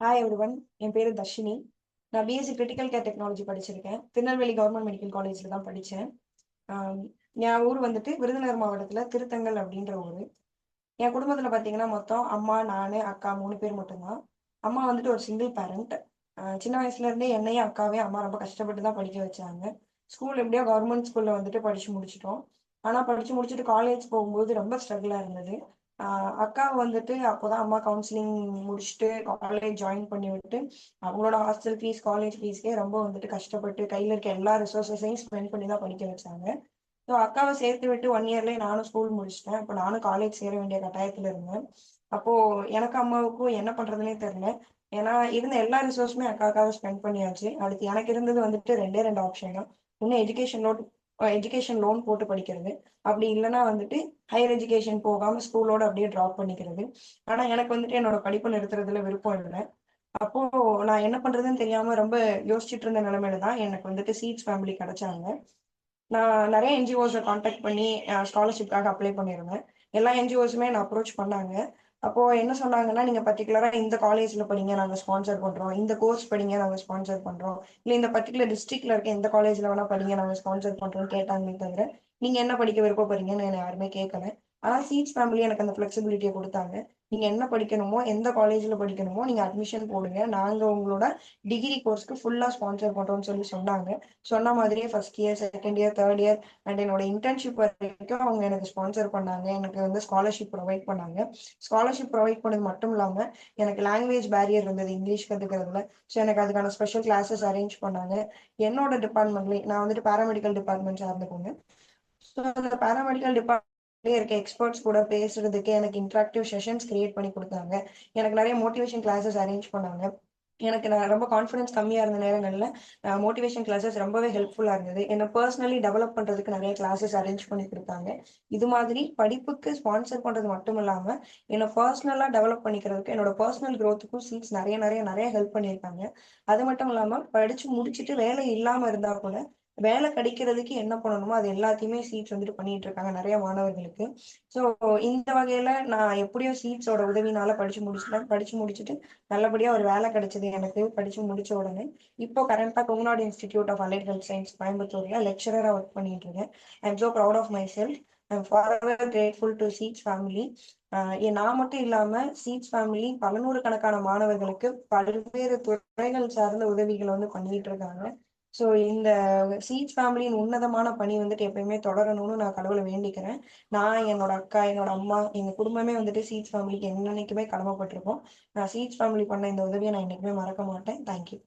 Hi everyone. என் பேரு தர்ஷினி. நான் BSc critical care technology படிச்சிருக்கேன். திருநெல்வேலி கவர்மெண்ட் மெடிக்கல் காலேஜ்ல தான் படிச்சேன். ஆம், என் ஊர் வந்துட்டு விருதுநகர் மாவட்டத்துல திருத்தங்கல் அப்படின்ற ஊரு. என் குடும்பத்துல பாத்தீங்கன்னா மொத்தம் அம்மா, நானு, அக்கா 3 பேர் மட்டும்தான். அம்மா வந்துட்டு ஒரு சிங்கிள் பேரண்ட். சின்ன வயசுல இருந்தே என்னையும் அக்காவையும் அம்மா ரொம்ப கஷ்டப்பட்டு தான் படிக்க வச்சாங்க. ஸ்கூல் எப்படியோ கவர்மெண்ட் ஸ்கூல்ல வந்துட்டு படிச்சு முடிச்சிட்டோம். ஆனா படிச்சு முடிச்சுட்டு காலேஜ் போகும்போது ரொம்ப ஸ்ட்ரகிளா இருந்தது. அக்கா வந்துட்டு அப்போதான் அம்மா கவுன்சிலிங் முடிச்சுட்டு காலேஜ் ஜாயின் பண்ணி விட்டு அவங்களோட ஹாஸ்டல் ஃபீஸ், காலேஜ் ஃபீஸ்க்கே ரொம்ப வந்துட்டு கஷ்டப்பட்டு கையில இருக்க எல்லா ரிசோர்ஸஸையும் ஸ்பெண்ட் பண்ணி தான் படிக்க வச்சாங்க. ஸோ அக்காவை சேர்த்து விட்டு 1 இயர்லயே நானும் ஸ்கூல் முடிச்சிட்டேன். அப்போ நானும் காலேஜ் சேர வேண்டிய கட்டாயத்துல இருந்தேன். அப்போ எனக்கு அம்மாவுக்கும் என்ன பண்றதுனே தெரியல. ஏன்னா இருந்த எல்லா ரிசோர்ஸுமே அக்காவுக்காக ஸ்பெண்ட் பண்ணியாச்சு. அடுத்து எனக்கு இருந்தது வந்துட்டு 2 ஆப்ஷன் தான். ஒண்ணு எஜுகேஷன் லோன் போட்டு படிக்கிறது. அப்படி இல்லைன்னா வந்துட்டு ஹையர் எஜுகேஷன் போகாம ஸ்கூலோட அப்படியே ட்ராப் பண்ணிக்கிறது. ஆனா எனக்கு வந்துட்டு என்னோட படிப்பு நிறுத்துறதுல விருப்பம் இல்லை. அப்போ நான் என்ன பண்றதுன்னு தெரியாம ரொம்ப யோசிச்சுட்டு இருந்த நிலைமையில தான் எனக்கு வந்துட்டு சீட்ஸ் ஃபேமிலி கிடைச்சாங்க. நான் நிறைய என்ஜிஓஸை காண்டாக்ட் பண்ணி ஸ்காலர்ஷிப்காக அப்ளை பண்ணியிருந்தேன். எல்லா என்ஜிஓஸுமே என்ன அப்ரோச் பண்ணாங்க. அப்போ என்ன சொன்னாங்கன்னா, நீங்க பர்டிகுலரா இந்த காலேஜ்ல படிங்க, நாங்க ஸ்பான்சர் பண்றோம். இந்த கோர்ஸ் படிங்க, நாங்க ஸ்பான்சர் பண்றோம். இல்ல இந்த பர்டிகுலர் டிஸ்ட்ரிக்ட்ல இருக்க எந்த காலேஜ்ல வேணா படிங்க, நாங்க ஸ்பான்சர் பண்றோம்னு கேட்டாங்களே தவிர, நீங்க என்ன படிக்க விருப்பப்படுறீங்கன்னு என்ன யாருமே கேட்கல. ஆனா சீட்ஸ் ஃபேமிலி எனக்கு அந்த ஃபிளெக்சிபிலிட்டியை கொடுத்தாங்க. நீங்க என்ன படிக்கணுமோ, எந்த காலேஜ்ல படிக்கணுமோ, நீங்க அட்மிஷன் போடுங்க. நாங்க உங்களோட டிகிரி கோர்ஸ்க்கு ஃபுல்லா ஸ்பான்சர் பண்றோம்னு சொல்லி சொன்னாங்க. சொன்ன மாதிரியே first year, second year, third year and என்னோட இன்டர்ன்ஷிப் வரைக்கும் அவங்க எனக்கு ஸ்பான்சர் பண்ணாங்க. எனக்கு வந்து ஸ்காலர்ஷிப் ப்ரொவைட் பண்ணாங்க. ஸ்காலர்ஷிப் ப்ரொவைட் பண்ணது மட்டும் இல்லாம எனக்கு லாங்குவேஜ் பேரியர் இருந்தது இங்கிலீஷ் கத்துக்கிறதுல. ஸோ எனக்கு அதுக்கான ஸ்பெஷல் கிளாஸஸ் அரேஞ்ச் பண்ணாங்க. என்னோட டிபார்ட்மெண்ட்லேயே நான் வந்துட்டு பேராமெடிக்கல் டிபார்ட்மெண்ட் சார்ந்த பொண்ணு. ஸோ அந்த பேராமெடிக்கல் டிபார்ட்மெண்ட்லேயே இருக்க எக்ஸ்பர்ட்ஸ் கூட பேசுறதுக்கு எனக்கு இன்ட்ராக்டிவ் செஷன்ஸ் கிரியேட் பண்ணி கொடுத்தாங்க. எனக்கு நிறைய மோட்டிவேஷன் கிளாஸஸ் அரேஞ்ச் பண்ணாங்க. எனக்கு நான் ரொம்ப கான்ஃபிடன்ஸ் கம்மியா இருந்த நேரங்கள்ல மோட்டிவேஷன் கிளாஸஸ் ரொம்பவே ஹெல்ப்ஃபுல்லா இருந்தது. என்ன பர்சனலி டெவலப் பண்றதுக்கு நிறைய கிளாஸஸ் அரேஞ்ச் பண்ணி கொடுத்தாங்க. இது மாதிரி படிப்புக்கு ஸ்பான்சர் பண்றது மட்டும் இல்லாம என்ன பர்சனலா டெவலப் பண்ணிக்கிறதுக்கு என்னோட பர்சனல் growth-க்கும் சீட்ஸ் நிறைய நிறைய நிறைய ஹெல்ப் பண்ணியிருக்காங்க. அது மட்டும் இல்லாம படிச்சு முடிச்சுட்டு வேலை இல்லாம இருந்தா கூட வேலை கிடைக்கிறதுக்கு என்ன பண்ணணுமோ அது எல்லாத்தையுமே சீட்ஸ் வந்துட்டு பண்ணிட்டு இருக்காங்க நிறைய மாணவர்களுக்கு. ஸோ இந்த வகையில நான் எப்படியோ சீட்ஸோட உதவினால படிச்சு முடிச்சுட்டேன். படிச்சு முடிச்சுட்டு நல்லபடியா ஒரு வேலை கிடைச்சது எனக்கு படிச்சு முடிச்ச உடனே. இப்போ கரண்டா Kongunadu institute of allied health science கோயம்புத்தூர்ல லெக்சரரா ஒர்க் பண்ணிட்டு இருக்கேன். I am so proud of myself. I am forever grateful to seeds family. நான் மட்டும் இல்லாம சீட்ஸ் ஃபேமிலி பல நூறுக்கணக்கான மாணவர்களுக்கு பல்வேறு துறைகள் சார்ந்த உதவிகளை வந்து பண்ணிட்டு இருக்காங்க. ஸோ இந்த சீட்ஸ் ஃபேமிலியின் உன்னதமான பணி வந்துட்டு எப்பயுமே தொடரணும்னு நான் கடவுளை வேண்டிக்கிறேன். நான், என்னோட அக்கா, என்னோட அம்மா, எங்க குடும்பமே வந்துட்டு சீட்ஸ் ஃபேமிலிக்கு என்னன்னைக்குமே கடமைப்பட்டிருக்கோம். நான் சீட்ஸ் ஃபேமிலி பண்ண இந்த உதவியை நான் என்னைக்குமே மறக்க மாட்டேன். தேங்க்யூ.